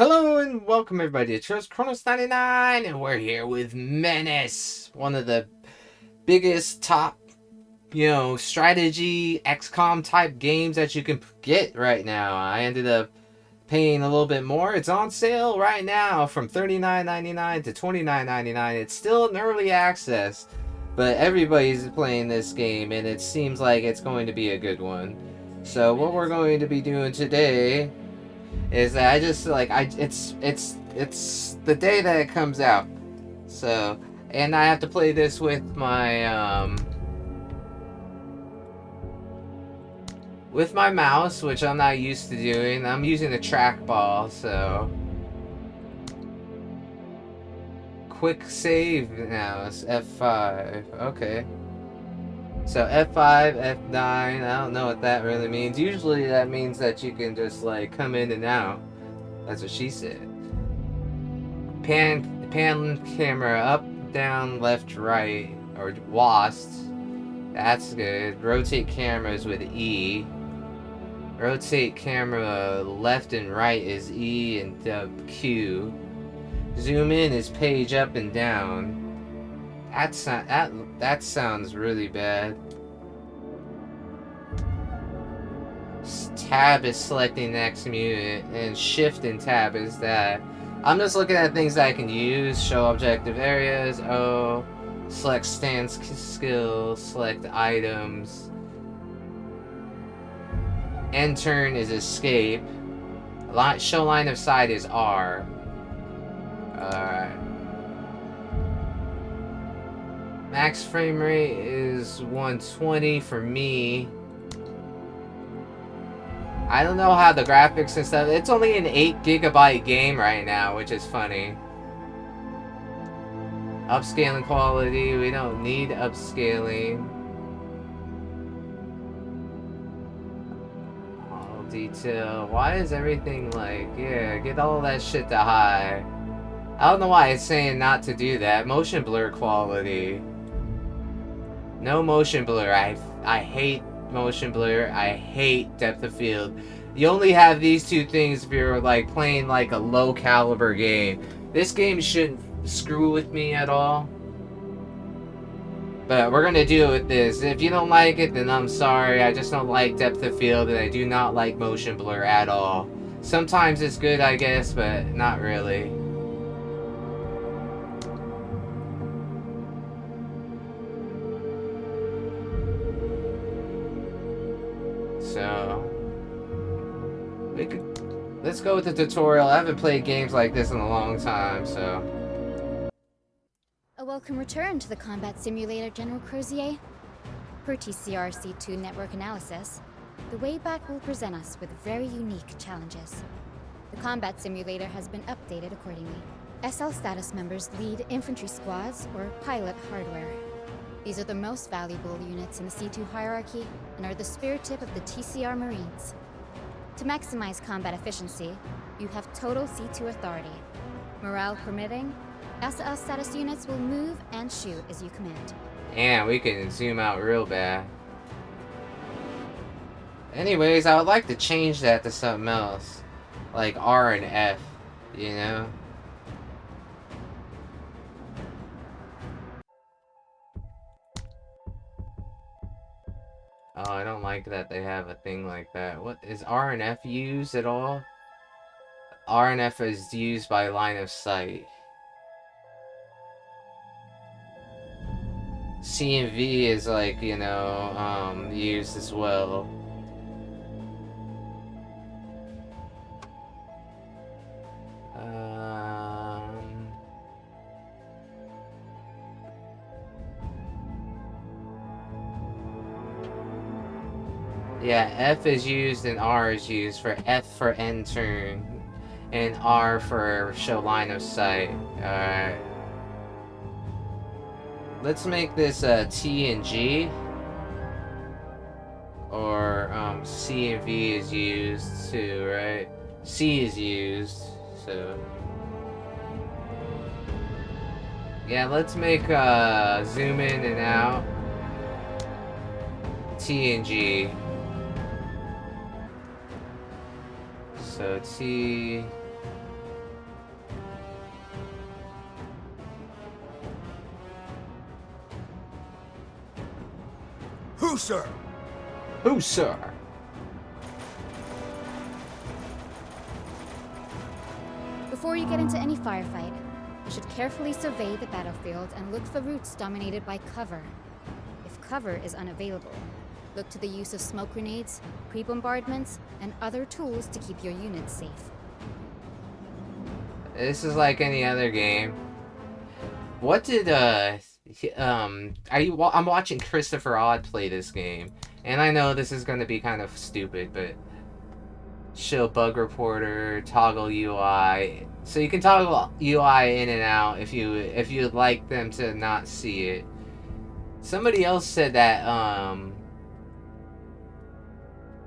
Hello and welcome everybody to Trust Chronos 99, and we're here with Menace, one of the biggest top, strategy XCOM type games that you can get right now. I ended up paying a little bit more. It's on sale right now from $39.99 to $29.99. It's still in early access, but everybody's playing this game and it seems like it's going to be a good one. So what we're going to be doing today is that I just like it's the day that it comes out. So, and I have to play this with my mouse, which I'm not used to doing. I'm using a trackball, so quick save now is F5. Okay. So F5, F9, I don't know what that really means. Usually that means that you can just like come in and out. That's what she said. Pan camera up, down, left, right, or WASD. That's good. Rotate cameras with E. Rotate camera left and right is E and Q. Zoom in is page up and down. That sounds really bad. Tab is selecting next unit, and shift and tab is that. I'm just looking at things that I can use. Show objective areas. Oh, select stance skills. Select items. End turn is escape. Show line of sight is R. Alright. Max frame rate is 120 for me. I don't know how the graphics and stuff. It's only an 8 GB game right now, which is funny. Upscaling quality. We don't need upscaling. All detail. Why is everything like... Yeah, get all that shit to high. I don't know why it's saying not to do that. Motion blur quality. No motion blur. I hate motion blur. I hate depth of field. You only have these two things if you're like playing like a low caliber game. This game shouldn't screw with me at all. But we're gonna deal with this. If you don't like it, then I'm sorry. I just don't like depth of field, and I do not like motion blur at all. Sometimes it's good, I guess, but not really. So let's go with the tutorial. I haven't played games like this in a long time, so. A welcome return to the combat simulator, General Crozier. Per TCRC2 network analysis, the way back will present us with very unique challenges. The combat simulator has been updated accordingly. SL status members lead infantry squads or pilot hardware. These are the most valuable units in the C2 hierarchy and are the spear tip of the TCR Marines. To maximize combat efficiency, you have total C2 authority. Morale permitting, SL status units will move and shoot as you command. Yeah, we can zoom out real bad. Anyways, I would like to change that to something else. Like R and F, you know? Oh, I don't like that they have a thing like that. What is R and F used at all? R and F is used by line of sight. C and V is like, used as well. Yeah, F is used and R is used. For F for end turn, and R for show line of sight. Alright. Let's make this T and G. Or C and V is used too, right? C is used, so. Yeah, let's make zoom in and out T and G. So T sir? Who, sir? Before you get into any firefight, you should carefully survey the battlefield and look for routes dominated by cover. If cover is unavailable, look to the use of smoke grenades, pre-bombardments, and other tools to keep your units safe. This is like any other game. What did I'm watching Christopher Odd play this game, and I know this is going to be kind of stupid, but show bug reporter, toggle UI, so you can toggle UI in and out if you'd like them to not see it. Somebody else said that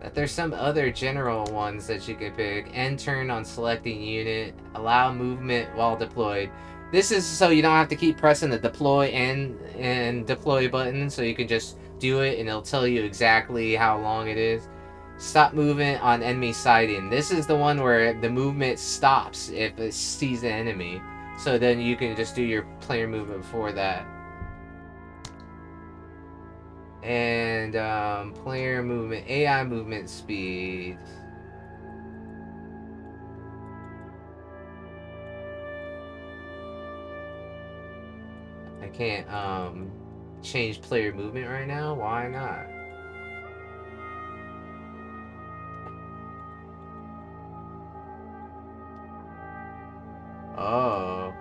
that there's some other general ones that you can pick. End turn on selecting unit, allow movement while deployed. This is so you don't have to keep pressing the deploy and deploy button, so you can just do it and it'll tell you exactly how long it is. Stop movement on enemy sighting. This is the one where the movement stops if it sees an enemy. So then you can just do your player movement before that. And player movement, AI movement speed. I can't change player movement right now. Why not? Oh.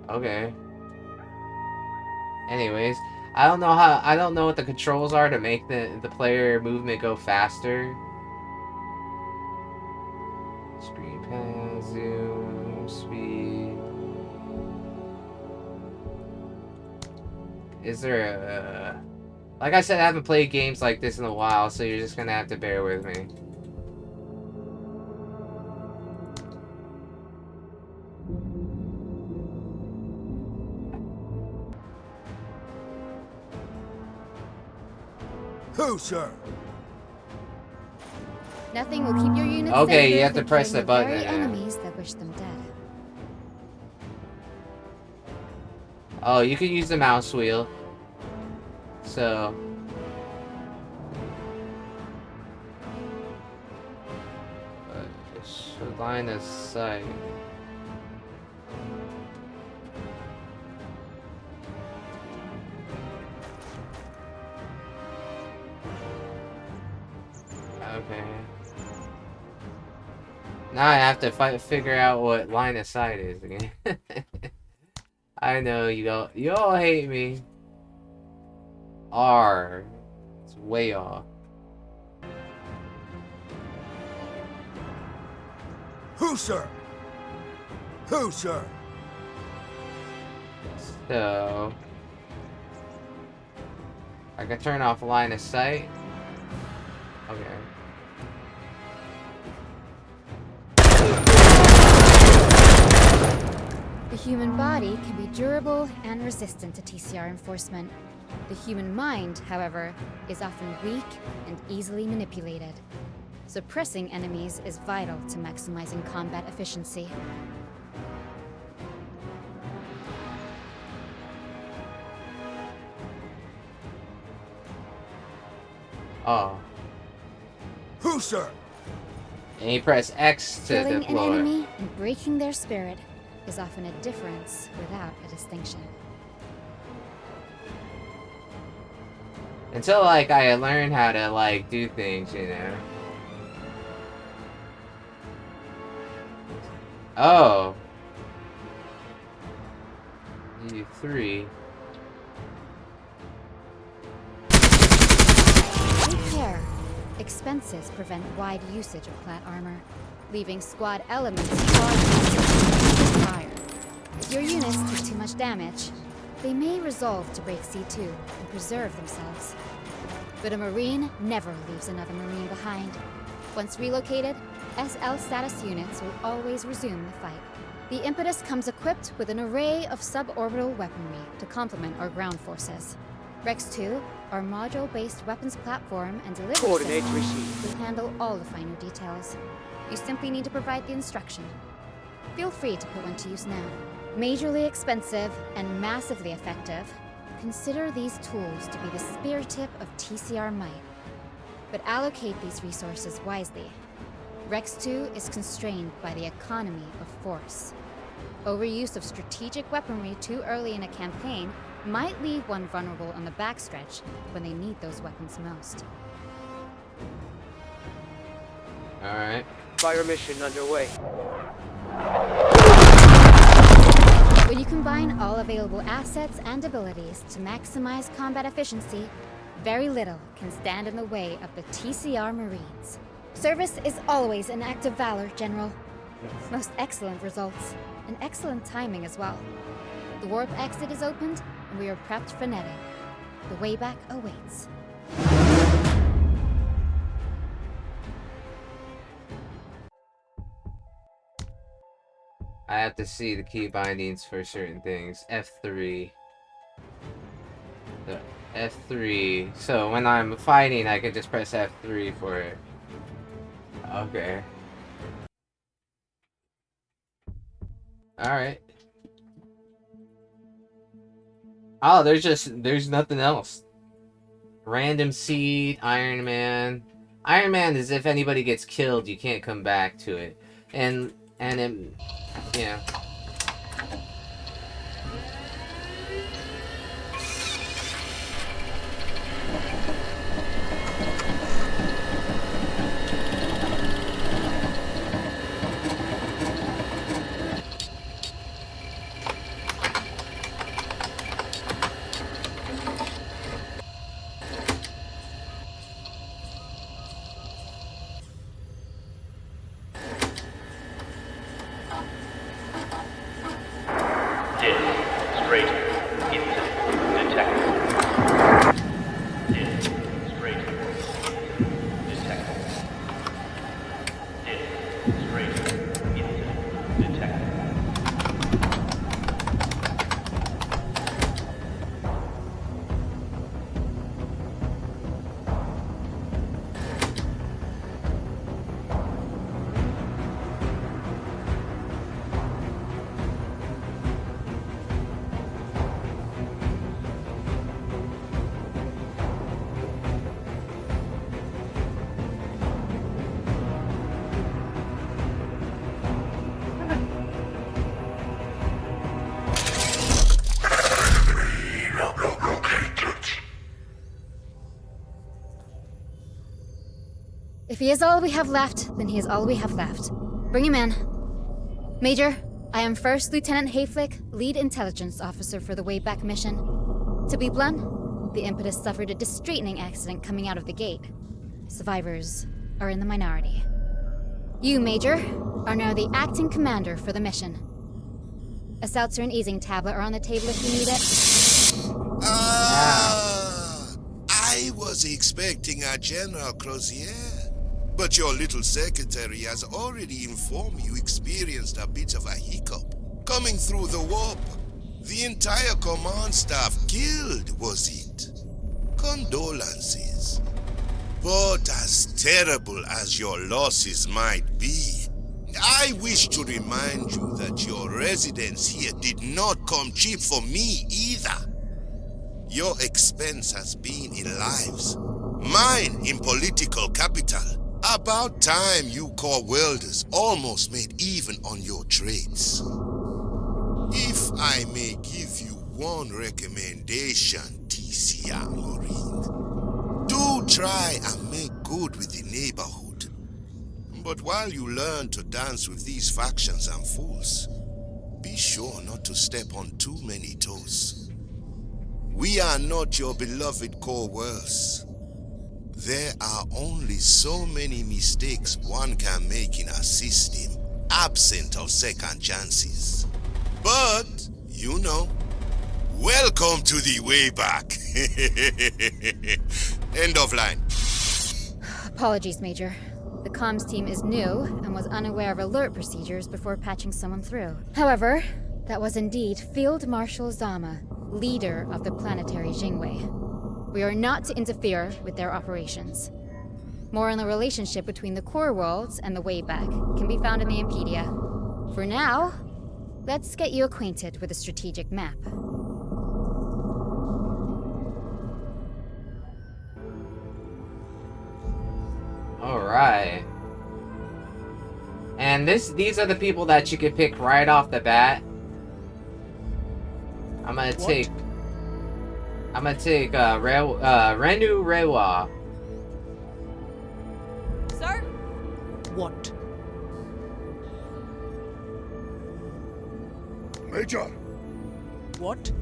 Okay. Anyways, I don't know what the controls are to make the player movement go faster. Screen pass, zoom, speed. Is there a like I said, I haven't played games like this in a while, so you're just gonna have to bear with me. Who, sir? Nothing will keep your units Okay, safer you have to than press killing the button. very enemies that wish them dead. Oh, you can use the mouse wheel. So line of sight. Okay. Now I have to figure out what line of sight is again. I know you all hate me. R. It's way off. Who, sir? Who, sir? So I can turn off line of sight. Okay. The human body can be durable and resistant to TCR enforcement. The human mind, however, is often weak and easily manipulated. Suppressing enemies is vital to maximizing combat efficiency. Oh. Who, sir? And you press X to Killing deploy. an enemy and breaking their spirit is often a difference without a distinction. Until like I learn how to like do things, you know. Oh. E3. Take care. Expenses prevent wide usage of plat armor, leaving squad elements far fire. If your units take too much damage, they may resolve to break C2 and preserve themselves. But a Marine never leaves another Marine behind. Once relocated, SL status units will always resume the fight. The Impetus comes equipped with an array of suborbital weaponry to complement our ground forces. Rex 2, our module-based weapons platform and delivery Coordinate system, received. will handle all the finer details. You simply need to provide the instruction. Feel free to put one to use now. Majorly expensive and massively effective, consider these tools to be the spear tip of TCR might. But allocate these resources wisely. Rex 2 is constrained by the economy of force. Overuse of strategic weaponry too early in a campaign might leave one vulnerable on the backstretch when they need those weapons most. Alright. Fire mission underway. When you combine all available assets and abilities to maximize combat efficiency, very little can stand in the way of the TCR Marines. Service is always an act of valor, General. Most excellent results, and excellent timing as well. The warp exit is opened, and we are prepped for netting. The way back awaits. I have to see the key bindings for certain things. F3. The F3. So when I'm fighting, I can just press F3 for it. Okay. Alright. Oh, there's nothing else. Random seed, Iron Man. Iron Man is if anybody gets killed, you can't come back to it. And then, yeah. If he is all we have left, then he is all we have left. Bring him in. Major, I am First Lieutenant Hayflick, Lead Intelligence Officer for the Wayback Mission. To be blunt, the Impetus suffered a distracting accident coming out of the gate. Survivors are in the minority. You, Major, are now the acting commander for the mission. A seltzer and easing tablet are on the table if you need it. I was expecting a General Crozier. But your little secretary has already informed me you experienced a bit of a hiccup. Coming through the warp. The entire command staff killed, was it? Condolences. But as terrible as your losses might be, I wish to remind you that your residence here did not come cheap for me either. Your expense has been in lives, mine in political capital. About time you core welders almost made even on your trades. If I may give you one recommendation, TCR Marine, do try and make good with the neighborhood. But while you learn to dance with these factions and fools, be sure not to step on too many toes. We are not your beloved core worlds. There are only so many mistakes one can make in a system, absent of second chances. But, you know, welcome to the way back. End of line. Apologies, Major. The comms team is new and was unaware of alert procedures before patching someone through. However, that was indeed Field Marshal Zama, leader of the planetary Jingwei. We are not to interfere with their operations. More on the relationship between the core worlds and the Wayback can be found in the Impedia. For now, Let's get you acquainted with a strategic map. Alright. And these are the people that you can pick right off the bat. I'm gonna take Renu Rewa. Sir? What? Major! What?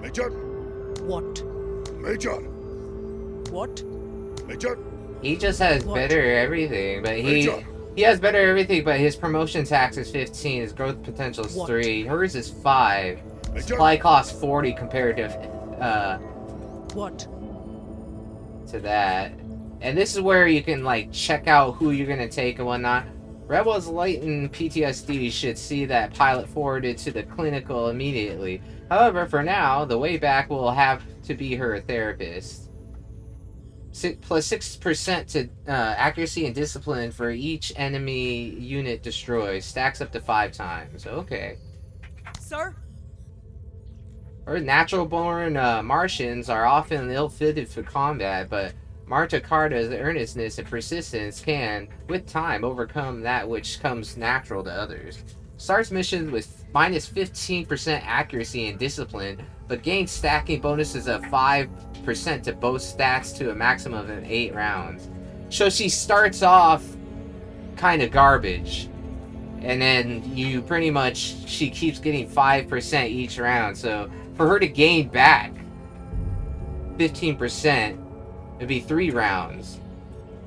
Major! What? Major! What? Major! He just has What? better everything, but he has better everything, but his promotion tax is 15, his growth potential is What? 3, hers is 5. Major! Supply cost 40 compared to What? that. And this is where you can like check out who you're gonna take and whatnot. Rebel's latent PTSD should see that pilot forwarded to the clinical immediately. However, for now, the way back will have to be her therapist. Plus 6% to accuracy and discipline for each enemy unit destroyed. Stacks up to 5 times. Okay. Sir? Or natural-born Martians are often ill-fitted for combat, but Marta Carta's earnestness and persistence can, with time, overcome that which comes natural to others. Starts missions with minus 15% accuracy and discipline, but gains stacking bonuses of 5% to both stats to a maximum of 8 rounds. So she starts off kind of garbage, and then you pretty much, she keeps getting 5% each round, so for her to gain back 15%, it'd be 3 rounds.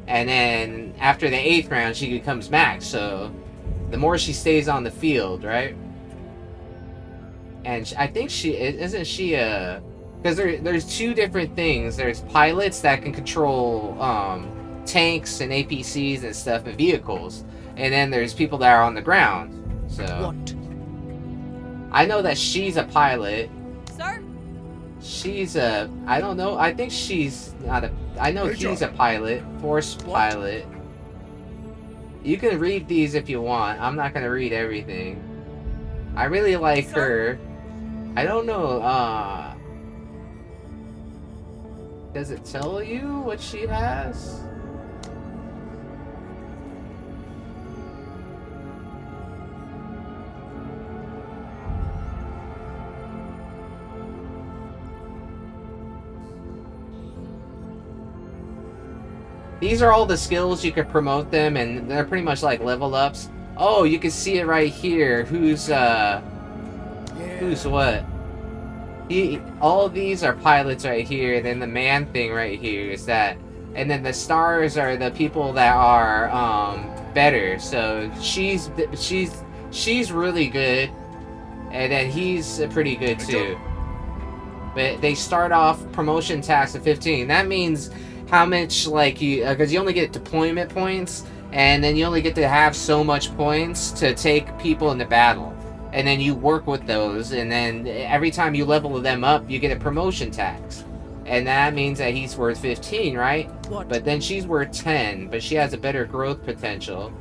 And then after the 8th round, she becomes max, so the more she stays on the field, right? And I think isn't she a... Because there's 2 different things. There's pilots that can control tanks and APCs and stuff and vehicles. And then there's people that are on the ground. So What? I know that she's a pilot. Sir? She's a... I don't know. I think she's not a... I know Major. he's a pilot. Force pilot. You can read these if you want. I'm not going to read everything. I really like her. I don't know. Does it tell you what she has? These are all the skills you can promote them, and they're pretty much like level ups. Oh, you can see it right here. Who's what? All of these are pilots right here. Then the man thing right here is that, and then the stars are the people that are better. So she's really good, and then he's pretty good too. But they start off promotion tax of 15. That means how much, like, you, because you only get deployment points, and then you only get to have so much points to take people into battle, and then you work with those, and then every time you level them up, you get a promotion tax, and that means that he's worth 15, right? What? But then she's worth 10, but she has a better growth potential,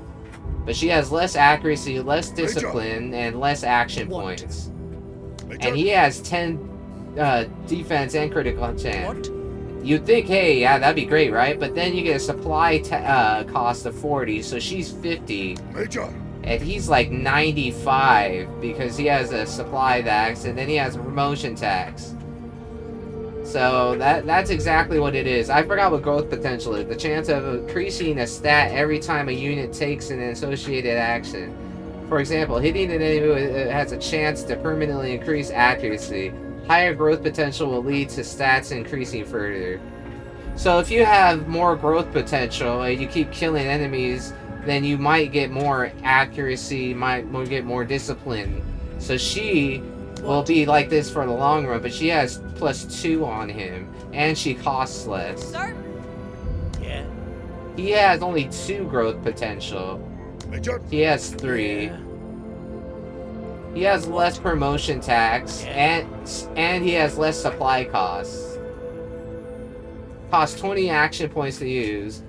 but she has less accuracy, less discipline, and less action What? points, Major! and he has 10 defense and critical chance. What? You'd think, hey, yeah, that'd be great, right? But then you get a supply cost of 40, so she's 50, Major! and he's like 95 because he has a supply tax, and then he has a promotion tax. So that's exactly what it is. I forgot what growth potential is. The chance of increasing a stat every time a unit takes an associated action. For example, hitting an enemy has a chance to permanently increase accuracy. Higher growth potential will lead to stats increasing further. So if you have more growth potential and you keep killing enemies, then you might get more accuracy, might get more discipline. So she will be like this for the long run, but she has +2 on him, and she costs less. Sir? Yeah. He has only 2 growth potential. Major! He has 3. Yeah. He has less promotion tax, Yeah. and he has less supply costs. Costs 20 action points to use.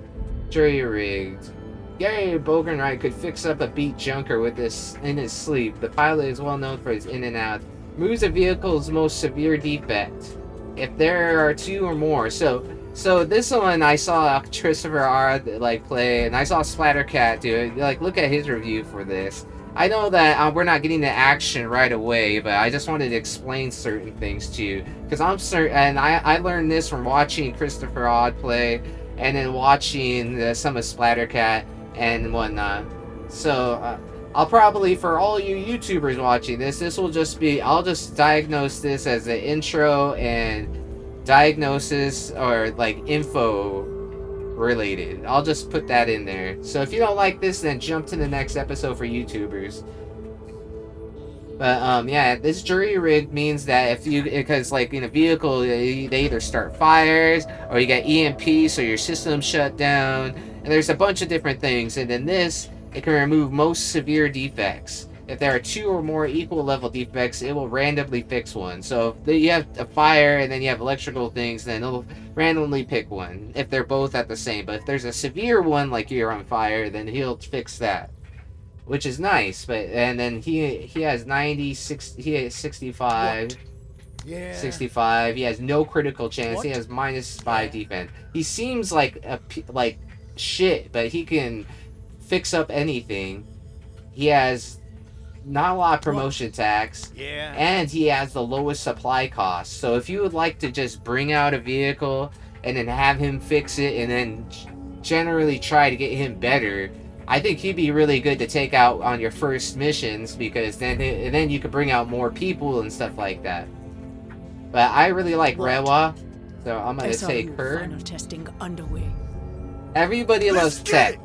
Jury rigged. Gary Bogenreich could fix up a beat junker with this in his sleep. The pilot is well known for his in and out. Moves a vehicle's most severe defect. If there are 2 or more. So this one I saw Christopher R. like play, and I saw Splattercat do it. Like, look at his review for this. I know that we're not getting the action right away, but I just wanted to explain certain things to you, because I'm certain, and I learned this from watching Christopher Odd play, and then watching some of Splattercat and whatnot. So I'll probably, for all you YouTubers watching this will just be, I'll just diagnose this as an intro and diagnosis or like info related. I'll just put that in there. So if you don't like this, then jump to the next episode for YouTubers. But yeah, this jury rig means that if you, because like in a vehicle, they either start fires or you get EMP, so your system's shut down, and there's a bunch of different things. And then this, it can remove most severe defects. If there are 2 or more equal level defects, it will randomly fix one. So if you have a fire and then you have electrical things, then it'll randomly pick one if they're both at the same. But if there's a severe one, like you're on fire, then he'll fix that, which is nice. But and then he has 96, he has 65. What? Yeah. 65. He has no critical chance. What? He has -5 defense. He seems like like shit, but he can fix up anything. He has not a lot of promotion tax, and he has the lowest supply cost. So if you would like to just bring out a vehicle and then have him fix it and then generally try to get him better, I think he'd be really good to take out on your first missions, because then you could bring out more people and stuff like that. But I really like Rewa, so I'm gonna take her. Final testing underway. Everybody loves Tech.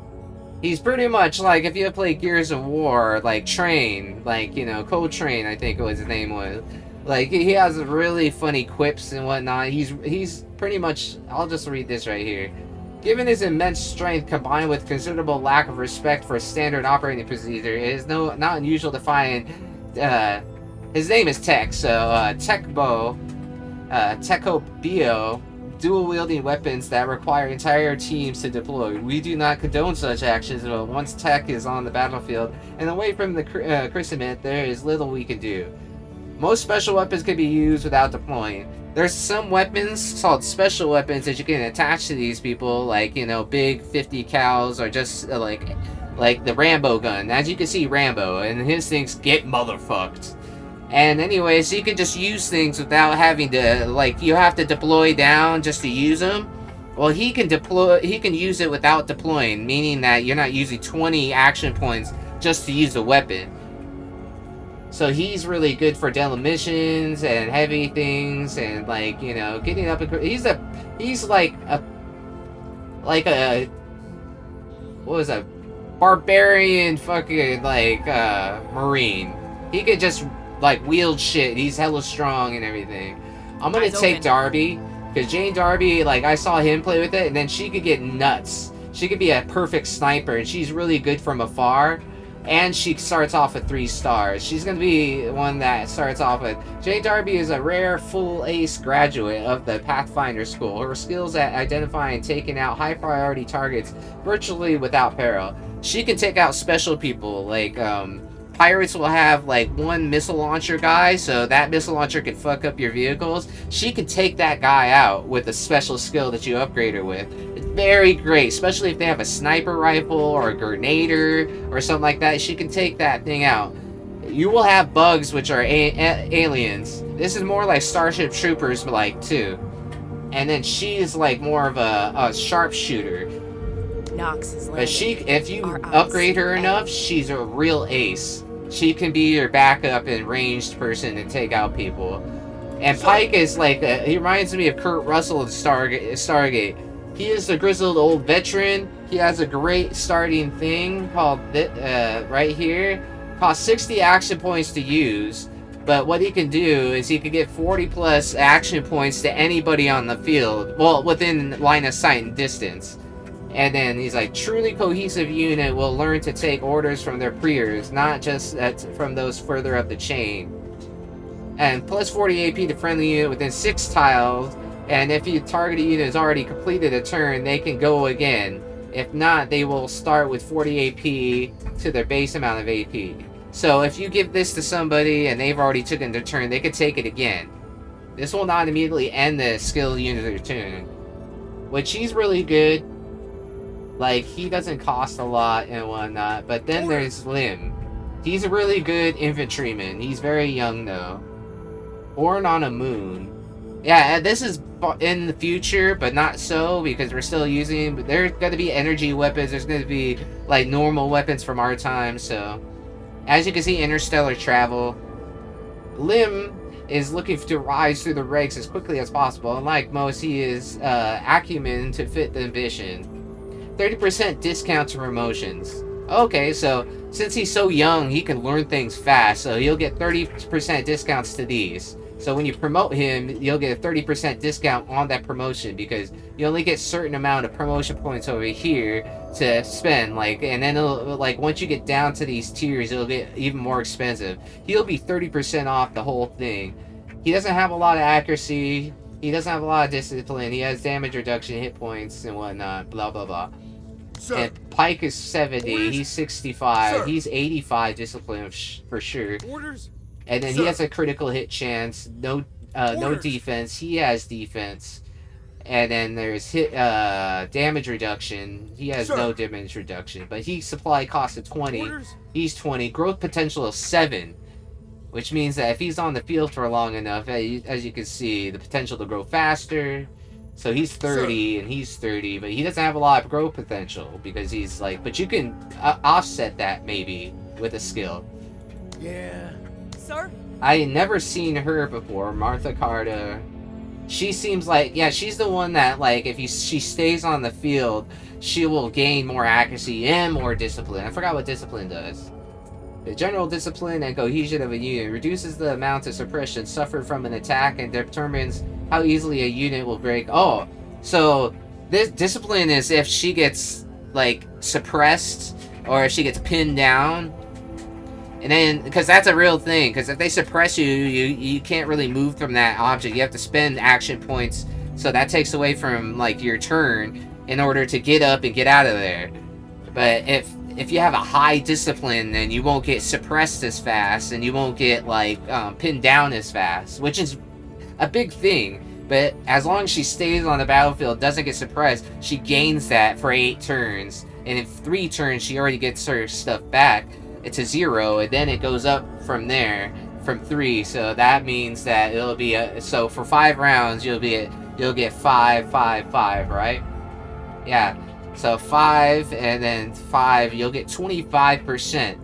He's pretty much like, if you play Gears of War, like Train, like, you know, Cold Train, I think what his name was. Like, he has really funny quips and whatnot. He's pretty much, I'll just read this right here. Given his immense strength combined with considerable lack of respect for standard operating procedure, it is not unusual to find, his name is Tech, so Techbo, Bio, dual-wielding weapons that require entire teams to deploy. We do not condone such actions, but once Tech is on the battlefield and away from the chrysamid, there is little we can do. Most special weapons can be used without deploying. There's some weapons called special weapons that you can attach to these people, like, you know, big 50 cals, or just like the Rambo gun. As you can see, Rambo, and his things get motherfucked. And anyway, so you can just use things without having to, like, you have to deploy down just to use them. Well, he can use it without deploying, meaning that you're not using 20 action points just to use the weapon. So he's really good for demolitions and heavy things, and, like, you know, getting up. He's like a what was that, barbarian fucking, like, Marine. He could just, like, wield shit. He's hella strong and everything. I'm gonna take Darby, because Jane Darby, like, I saw him play with it, and then she could get nuts. She could be a perfect sniper, and she's really good from afar. And she starts off with 3 stars. She's gonna be one that starts off with. Jane Darby is a rare full ace graduate of the Pathfinder School. Her skills at identifying and taking out high priority targets virtually without peril. She can take out special people, like, pirates will have, like, one missile launcher guy, so that missile launcher can fuck up your vehicles. She can take that guy out with a special skill that you upgrade her with. It's very great, especially if they have a sniper rifle or a grenader or something like that. She can take that thing out. You will have bugs, which are aliens. This is more like Starship Troopers, like, too. And then she is, like, more of a sharpshooter. Nox is But if you upgrade her enough, she's a real ace. She can be your backup and ranged person and take out people. And Pike is like, he reminds me of Kurt Russell in Stargate. He is a grizzled old veteran. He has a great starting thing called, right here, costs 60 action points to use. But what he can do is he can get 40 plus action points to anybody on the field. Well, within line of sight and distance. And then he's like, truly cohesive unit will learn to take orders from their peers, not just from those further up the chain. And plus 40 AP to friendly unit within 6 tiles. And if you target a unit has already completed a turn, they can go again. If not, they will start with 40 AP to their base amount of AP. So if you give this to somebody and they've already taken their turn, they could take it again. This will not immediately end the skill unit turn, which he's really good. Like, he doesn't cost a lot and whatnot. But then there's Lim. He's a really good infantryman. He's very young, though. Born on a moon. Yeah, this is in the future, but not so, because we're still using... But there's going to be energy weapons. There's going to be, like, normal weapons from our time, so... As you can see, interstellar travel. Lim is looking to rise through the ranks as quickly as possible. Unlike most, he is acumen to fit the ambition. 30% discount to promotions. Okay, so since he's so young, he can learn things fast, so he'll get 30% discounts to these. So when you promote him, you'll get a 30% discount on that promotion, because you only get a certain amount of promotion points over here to spend, like, and then it'll, like, once you get down to these tiers, it'll get even more expensive. He'll be 30% off the whole thing. He doesn't have a lot of accuracy, he doesn't have a lot of discipline, he has damage reduction, hit points, and whatnot, blah blah blah. Sir. And Pike is 70, he's 65, Sir. He's 85 discipline for sure. Orders. And then Sir. He has a critical hit chance, no defense, he has defense. And then there's damage reduction, he has Sir. No damage reduction. But he supply cost of 20, Orders. He's 20, growth potential of 7. Which means that if he's on the field for long enough, as you can see, the potential to grow faster. So he's 30 Sir. And he's 30, but he doesn't have a lot of growth potential because he's like, but you can offset that maybe with a skill. Yeah. Sir? I never seen her before, Martha Carter. She seems like, yeah, she's the one that, like, if she stays on the field, she will gain more accuracy and more discipline. I forgot what discipline does. The general discipline and cohesion of a unit reduces the amount of suppression suffered from an attack and determines how easily a unit will break. Oh, so this discipline is if she gets, like, suppressed or if she gets pinned down. And then, because that's a real thing, because if they suppress you, you can't really move from that object. You have to spend action points, so that takes away from, like, your turn in order to get up and get out of there. But if you have a high discipline, then you won't get suppressed as fast, and you won't get, like, pinned down as fast, which is a big thing. But as long as she stays on the battlefield, doesn't get suppressed, she gains that for 8 turns. And in 3 turns, she already gets her stuff back. It's a 0, and then it goes up from there, from 3. So that means that it'll be so for 5 rounds, you'll get 5, 5, 5, right? Yeah. So 5 and then 5, you'll get 25%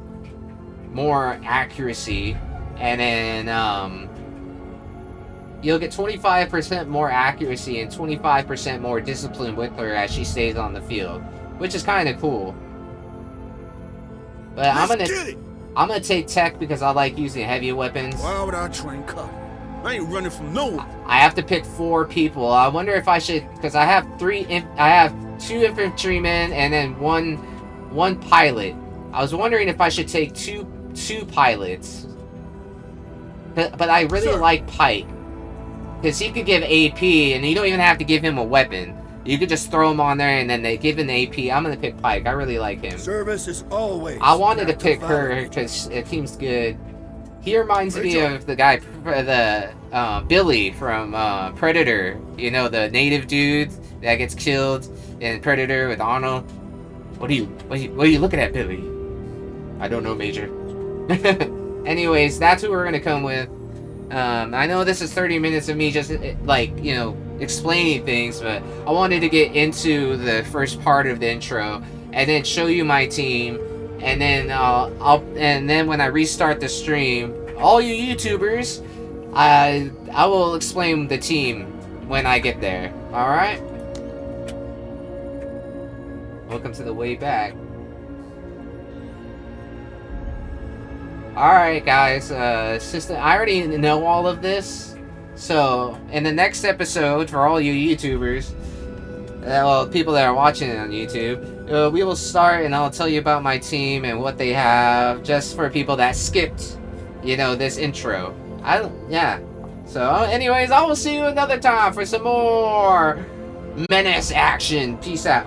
more accuracy, and then you'll get 25% more accuracy and 25% more discipline with her as she stays on the field, which is kind of cool. But I'm gonna take tech because I like using heavy weapons. Why would I train cut? I ain't running from no one. I have to pick 4 people. I wonder if I should, because I have 2 infantrymen and then one pilot. I was wondering if I should take two pilots. But I really like Pike, because he could give AP, and you don't even have to give him a weapon. You could just throw him on there, and then they give him the AP. I'm gonna pick Pike. I really like him. Service is always. I wanted to pick her because it seems good. He reminds me of the guy, Billy from Predator. You know, the native dude that gets killed in Predator with Arnold. What are you looking at, Billy? I don't know, Major. Anyways, that's who we're gonna come with. I know this is 30 minutes of me just, like, you know, explaining things, but I wanted to get into the first part of the intro and then show you my team, and then and then when I restart the stream, all you YouTubers, I will explain the team when I get there. All right. Welcome to the way back. Alright guys, I already know all of this, so in the next episode, for all you YouTubers, well, people that are watching it on YouTube, we will start and I'll tell you about my team and what they have, just for people that skipped, you know, this intro. Yeah. So anyways, I will see you another time for some more Menace action. Peace out.